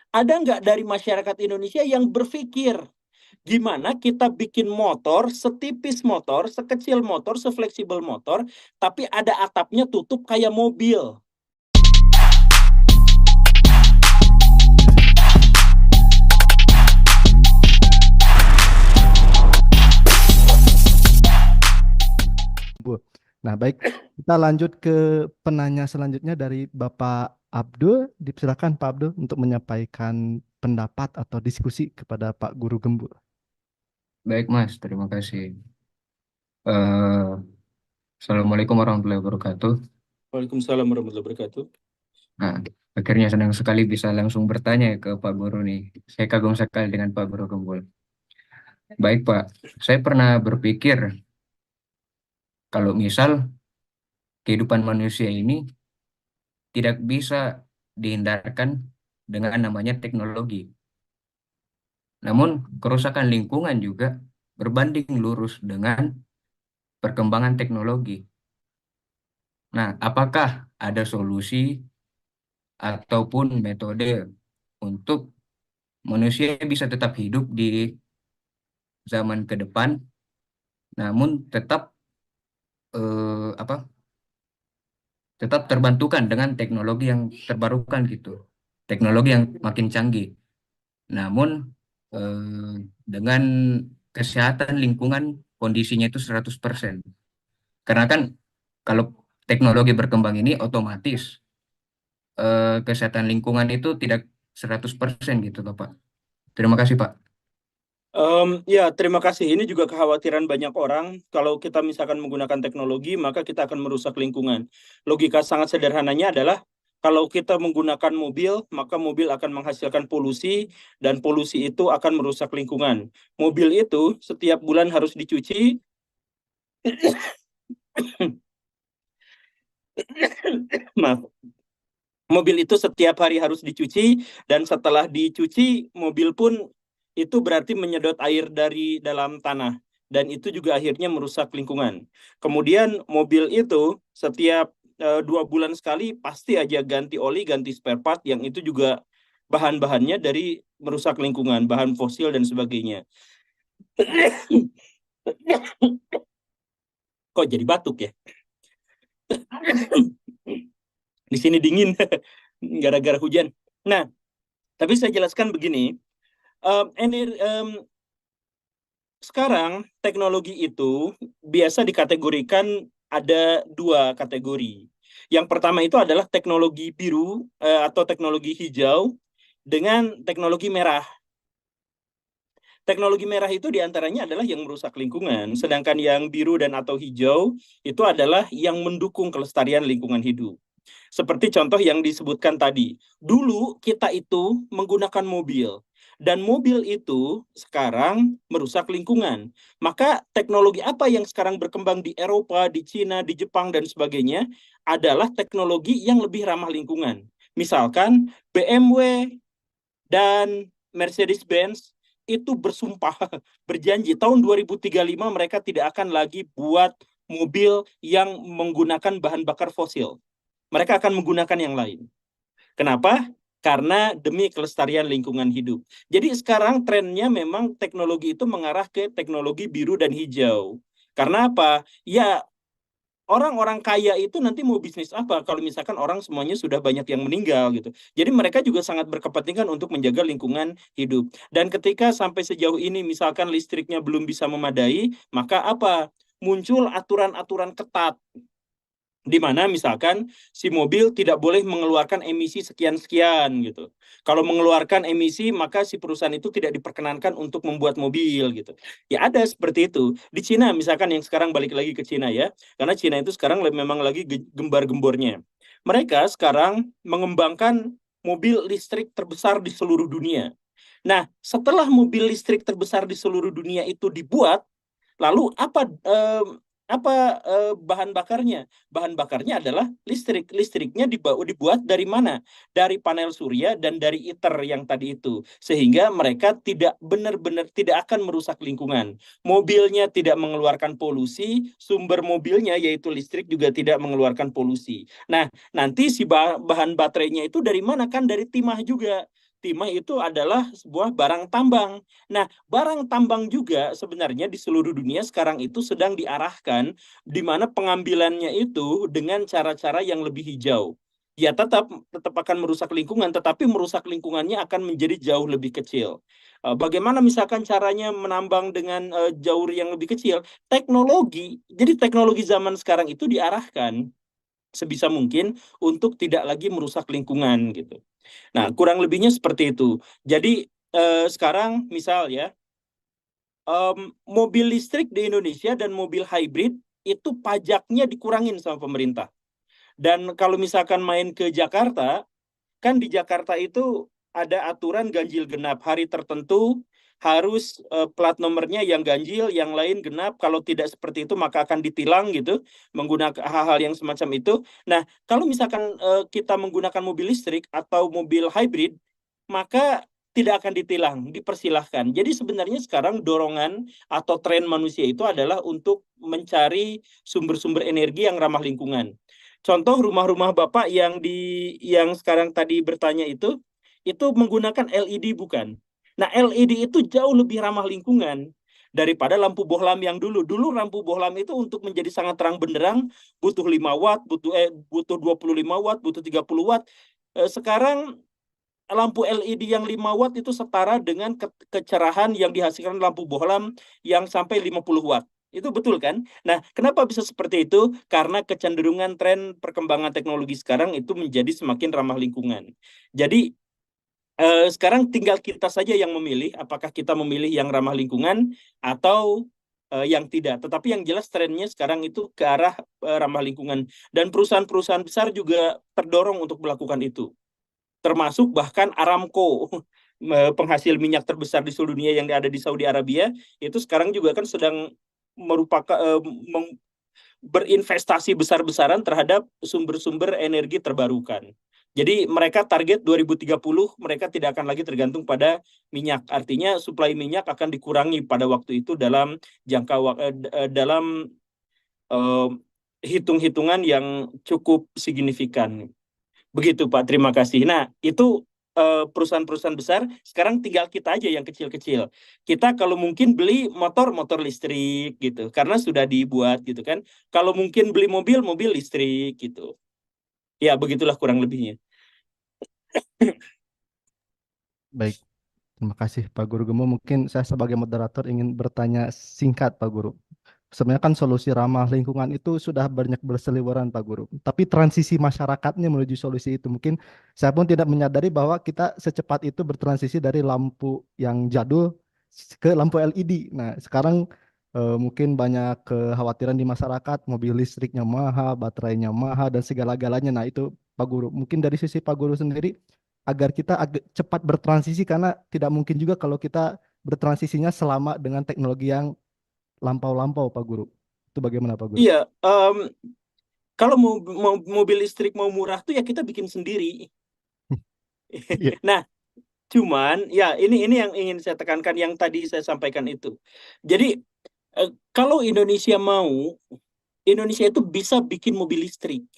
Ada nggak dari masyarakat Indonesia yang berpikir gimana kita bikin motor, setipis motor, sekecil motor, sefleksibel motor, tapi ada atapnya tutup kayak mobil. Bu. Nah, baik, kita lanjut ke penanya selanjutnya dari Bapak Abdul. Dipersilakan Pak Abdul untuk menyampaikan pendapat atau diskusi kepada Pak Guru Gembul. Baik, Mas. Terima kasih. Eh, Assalamualaikum warahmatullahi wabarakatuh. Waalaikumsalam warahmatullahi wabarakatuh. Nah, akhirnya senang sekali bisa langsung bertanya ke Pak Guru nih. Saya kagum sekali dengan Pak Guru Gembul. Baik, Pak. Saya pernah berpikir kalau misal kehidupan manusia ini tidak bisa dihindarkan dengan namanya teknologi. Namun, kerusakan lingkungan juga berbanding lurus dengan perkembangan teknologi. Nah, apakah ada solusi ataupun metode untuk manusia bisa tetap hidup di zaman ke depan, namun tetap apa? Tetap terbantukan dengan teknologi yang terbarukan gitu, teknologi yang makin canggih. Namun dengan kesehatan lingkungan kondisinya itu 100%. Karena kan kalau teknologi berkembang ini otomatis kesehatan lingkungan itu tidak 100% gitu loh, Pak. Terima kasih, Pak. Ya, terima kasih. Ini juga kekhawatiran banyak orang. Kalau kita misalkan menggunakan teknologi, maka kita akan merusak lingkungan. Logika sangat sederhananya adalah kalau kita menggunakan mobil, maka mobil akan menghasilkan polusi, dan polusi itu akan merusak lingkungan. Mobil itu setiap bulan harus dicuci. Maaf. Mobil itu setiap hari harus dicuci, dan setelah dicuci, mobil pun itu berarti menyedot air dari dalam tanah. Dan itu juga akhirnya merusak lingkungan. Kemudian mobil itu setiap 2 bulan sekali pasti aja ganti oli, ganti spare part, yang itu juga bahan-bahannya dari merusak lingkungan, bahan fosil dan sebagainya. Kok jadi batuk ya? Di sini dingin gara-gara hujan. Nah, tapi saya jelaskan begini. Sekarang teknologi itu biasa dikategorikan ada 2 kategori. Yang pertama itu adalah teknologi biru atau teknologi hijau dengan teknologi merah. Teknologi merah itu diantaranya adalah yang merusak lingkungan, sedangkan yang biru dan atau hijau itu adalah yang mendukung kelestarian lingkungan hidup. Seperti contoh yang disebutkan tadi, dulu kita itu menggunakan mobil, dan mobil itu sekarang merusak lingkungan. Maka teknologi apa yang sekarang berkembang di Eropa, di Cina, di Jepang, dan sebagainya adalah teknologi yang lebih ramah lingkungan. Misalkan BMW dan Mercedes-Benz itu bersumpah, berjanji tahun 2035 mereka tidak akan lagi buat mobil yang menggunakan bahan bakar fosil. Mereka akan menggunakan yang lain. Kenapa? Karena demi kelestarian lingkungan hidup. Jadi sekarang trennya memang teknologi itu mengarah ke teknologi biru dan hijau. Karena apa? Ya, orang-orang kaya itu nanti mau bisnis apa kalau misalkan orang semuanya sudah banyak yang meninggal gitu. Jadi mereka juga sangat berkepentingan untuk menjaga lingkungan hidup. Dan ketika sampai sejauh ini misalkan listriknya belum bisa memadai, maka apa? Muncul aturan-aturan ketat di mana misalkan si mobil tidak boleh mengeluarkan emisi sekian-sekian gitu. Kalau mengeluarkan emisi, maka si perusahaan itu tidak diperkenankan untuk membuat mobil gitu. Ya ada seperti itu. Di Cina misalkan, yang sekarang balik lagi ke Cina ya, karena Cina itu sekarang memang lagi gembar-gembornya. Mereka sekarang mengembangkan mobil listrik terbesar di seluruh dunia. Nah, setelah mobil listrik terbesar di seluruh dunia itu dibuat, lalu apa bahan bakarnya? Bahan bakarnya adalah listrik. Listriknya dibuat dari mana? Dari panel surya dan dari ITER yang tadi itu. Sehingga mereka tidak benar-benar tidak akan merusak lingkungan. Mobilnya tidak mengeluarkan polusi, sumber mobilnya yaitu listrik juga tidak mengeluarkan polusi. Nah, nanti si bahan baterainya itu dari mana? Kan dari timah juga. timah itu adalah sebuah barang tambang. Nah, barang tambang juga sebenarnya di seluruh dunia sekarang itu sedang diarahkan di mana pengambilannya itu dengan cara-cara yang lebih hijau. Ya tetap akan merusak lingkungan, tetapi merusak lingkungannya akan menjadi jauh lebih kecil. Bagaimana misalkan caranya menambang dengan jauh yang lebih kecil? Teknologi. Jadi teknologi zaman sekarang itu diarahkan sebisa mungkin untuk tidak lagi merusak lingkungan gitu. Nah, kurang lebihnya seperti itu. Jadi sekarang misal ya, mobil listrik di Indonesia dan mobil hybrid itu pajaknya dikurangin sama pemerintah. Dan kalau misalkan main ke Jakarta, kan di Jakarta itu ada aturan ganjil genap. Hari tertentu harus plat nomornya yang ganjil, yang lain genap. Kalau tidak seperti itu maka akan ditilang gitu, menggunakan hal-hal yang semacam itu. Nah, kalau misalkan kita menggunakan mobil listrik atau mobil hybrid, maka tidak akan ditilang, dipersilahkan. Jadi sebenarnya sekarang dorongan atau tren manusia itu adalah untuk mencari sumber-sumber energi yang ramah lingkungan. Contoh rumah-rumah Bapak yang sekarang tadi bertanya itu menggunakan LED bukan? Nah, LED itu jauh lebih ramah lingkungan daripada lampu bohlam yang dulu. Dulu lampu bohlam itu untuk menjadi sangat terang benderang butuh 5 watt, butuh 25 watt, butuh 30 watt. Sekarang lampu LED yang 5 watt itu setara dengan kecerahan yang dihasilkan lampu bohlam yang sampai 50 watt. Itu betul kan? Nah, kenapa bisa seperti itu? Karena kecenderungan tren perkembangan teknologi sekarang itu menjadi semakin ramah lingkungan. Jadi, sekarang tinggal kita saja yang memilih apakah kita memilih yang ramah lingkungan atau yang tidak. Tetapi yang jelas trennya sekarang itu ke arah ramah lingkungan. Dan perusahaan-perusahaan besar juga terdorong untuk melakukan itu. Termasuk bahkan Aramco, penghasil minyak terbesar di seluruh dunia yang ada di Saudi Arabia, itu sekarang juga kan sedang merupakan berinvestasi besar-besaran terhadap sumber-sumber energi terbarukan. Jadi mereka target 2030 mereka tidak akan lagi tergantung pada minyak. Artinya suplai minyak akan dikurangi pada waktu itu dalam dalam hitung-hitungan yang cukup signifikan. Begitu Pak, terima kasih. Nah, itu perusahaan-perusahaan besar, sekarang tinggal kita aja yang kecil-kecil. Kita kalau mungkin beli motor listrik gitu, karena sudah dibuat gitu kan. Kalau mungkin beli mobil listrik gitu. Ya, begitulah kurang lebihnya. Baik, terima kasih Pak Guru Gemo. Mungkin saya sebagai moderator ingin bertanya singkat Pak Guru. Sebenarnya kan solusi ramah lingkungan itu sudah banyak berseliweran Pak Guru. Tapi transisi masyarakatnya menuju solusi itu mungkin saya pun tidak menyadari bahwa kita secepat itu bertransisi dari lampu yang jadul ke lampu LED. Nah, sekarang mungkin banyak kekhawatiran di masyarakat, mobil listriknya mahal, baterainya mahal dan segala-galanya. Nah, itu Pak Guru. Mungkin dari sisi Pak Guru sendiri agar kita agak cepat bertransisi karena tidak mungkin juga kalau kita bertransisinya selama dengan teknologi yang lampau-lampau Pak Guru. Itu bagaimana Pak Guru? Iya, kalau mobil listrik mau murah tuh ya kita bikin sendiri. Iya. Nah, cuman ya ini yang ingin saya tekankan yang tadi saya sampaikan itu. Jadi kalau Indonesia mau, Indonesia itu bisa bikin mobil listrik.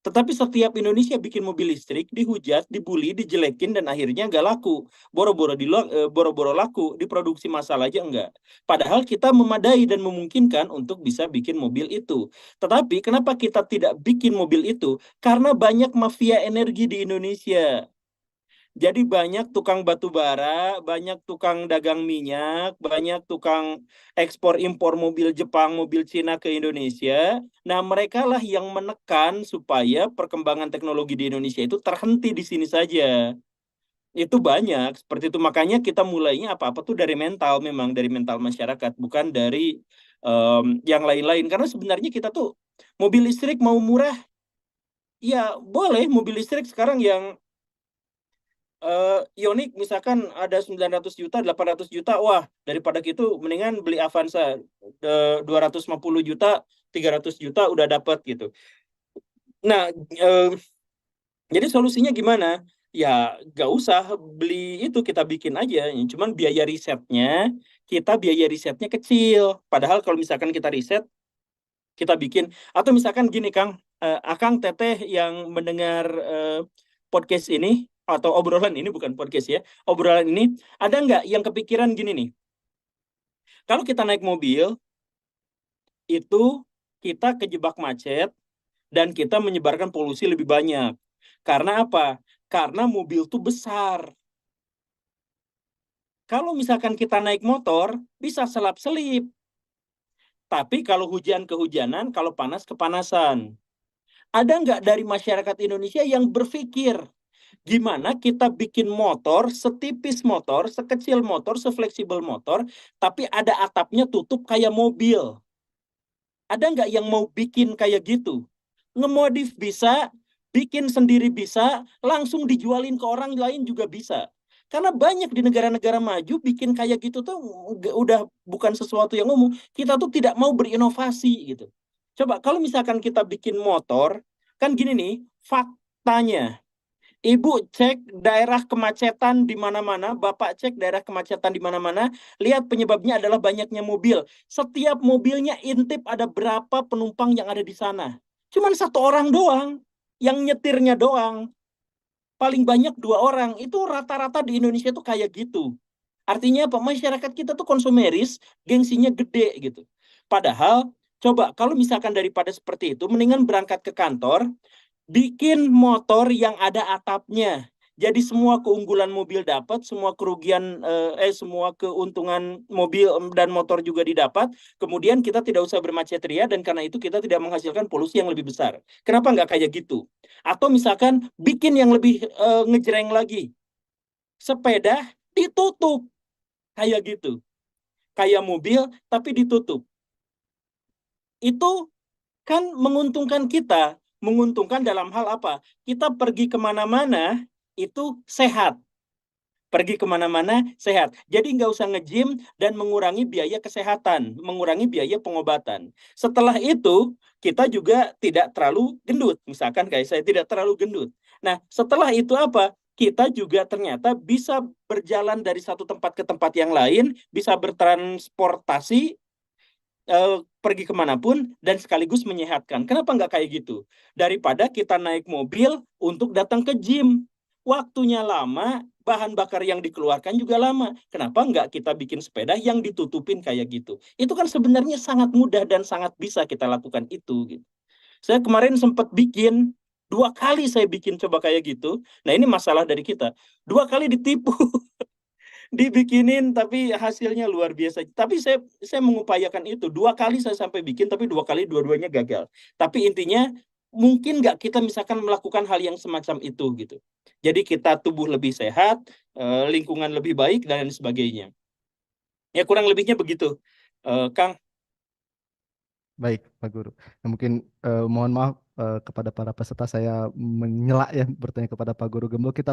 Tetapi setiap Indonesia bikin mobil listrik, dihujat, dibully, dijelekin, dan akhirnya nggak laku. Boro-boro laku, diproduksi massal aja enggak. Padahal kita memadai dan memungkinkan untuk bisa bikin mobil itu. Tetapi kenapa kita tidak bikin mobil itu? Karena banyak mafia energi di Indonesia. Jadi banyak tukang batu bara, banyak tukang dagang minyak, banyak tukang ekspor impor mobil Jepang, mobil Cina ke Indonesia. Nah, mereka lah yang menekan supaya perkembangan teknologi di Indonesia itu terhenti di sini saja. Itu banyak, seperti itu. Makanya kita mulainya apa-apa tuh dari mental, memang dari mental masyarakat, bukan dari yang lain-lain. Karena sebenarnya kita tuh mobil listrik mau murah, ya boleh mobil listrik sekarang yang Ioniq misalkan ada 900 juta, 800 juta, wah daripada gitu mendingan beli Avanza 250 juta, 300 juta udah dapat gitu. Nah, jadi solusinya gimana? Ya gak usah beli itu, kita bikin aja. Cuman biaya risetnya kecil. Padahal kalau misalkan kita riset, kita bikin. Atau misalkan gini Kang, Akang Teteh yang mendengar podcast ini, atau obrolan ini bukan podcast ya, obrolan ini, ada nggak yang kepikiran gini nih, kalau kita naik mobil, itu kita kejebak macet, dan kita menyebarkan polusi lebih banyak. Karena apa? Karena mobil tuh besar. Kalau misalkan kita naik motor, bisa selap-selip. Tapi kalau hujan kehujanan, kalau panas kepanasan. Ada nggak dari masyarakat Indonesia yang berpikir, gimana kita bikin motor, setipis motor, sekecil motor, sefleksibel motor, tapi ada atapnya tutup kayak mobil. Ada nggak yang mau bikin kayak gitu? Ngemodif bisa, bikin sendiri bisa, langsung dijualin ke orang lain juga bisa. Karena banyak di negara-negara maju bikin kayak gitu tuh udah bukan sesuatu yang umum. Kita tuh tidak mau berinovasi gitu. Coba kalau misalkan kita bikin motor, kan gini nih, faktanya. Ibu cek daerah kemacetan di mana-mana, Bapak cek daerah kemacetan di mana-mana, lihat penyebabnya adalah banyaknya mobil. Setiap mobilnya intip ada berapa penumpang yang ada di sana. Cuman satu orang doang, yang nyetirnya doang. Paling banyak 2 orang, itu rata-rata di Indonesia tuh kayak gitu. Artinya apa? Masyarakat kita tuh konsumeris, gengsinya gede gitu. Padahal, coba kalau misalkan daripada seperti itu, mendingan berangkat ke kantor, bikin motor yang ada atapnya. Jadi semua keunggulan mobil dapat, semua kerugian semua keuntungan mobil dan motor juga didapat. Kemudian kita tidak usah bermacet ria dan karena itu kita tidak menghasilkan polusi yang lebih besar. Kenapa nggak kayak gitu? Atau misalkan bikin yang lebih ngejreng lagi. Sepeda ditutup kayak gitu. Kayak mobil tapi ditutup. Itu kan menguntungkan kita. Menguntungkan dalam hal apa? Kita pergi kemana-mana itu sehat. Pergi kemana-mana sehat. Jadi nggak usah nge-gym dan mengurangi biaya kesehatan, mengurangi biaya pengobatan. Setelah itu, kita juga tidak terlalu gendut. Misalkan kayak saya tidak terlalu gendut. Nah, setelah itu apa? Kita juga ternyata bisa berjalan dari satu tempat ke tempat yang lain, bisa bertransportasi, pergi kemanapun dan sekaligus menyehatkan. Kenapa nggak kayak gitu? Daripada kita naik mobil untuk datang ke gym. Waktunya lama, bahan bakar yang dikeluarkan juga lama. Kenapa nggak kita bikin sepeda yang ditutupin kayak gitu? Itu kan sebenarnya sangat mudah dan sangat bisa kita lakukan itu. Gitu. Saya kemarin sempat bikin, 2 kali saya bikin coba kayak gitu. Nah ini masalah dari kita. 2 kali ditipu. Dibikinin tapi hasilnya luar biasa. Tapi saya mengupayakan itu. 2 kali saya sampai bikin tapi 2 kali dua-duanya gagal. Tapi intinya mungkin nggak kita misalkan melakukan hal yang semacam itu gitu. Jadi kita tubuh lebih sehat, lingkungan lebih baik dan lain sebagainya. Ya kurang lebihnya begitu, Kang. Baik, Pak Guru. Nah, mungkin mohon maaf kepada para peserta saya menyela ya bertanya kepada Pak Guru Gembul. Kita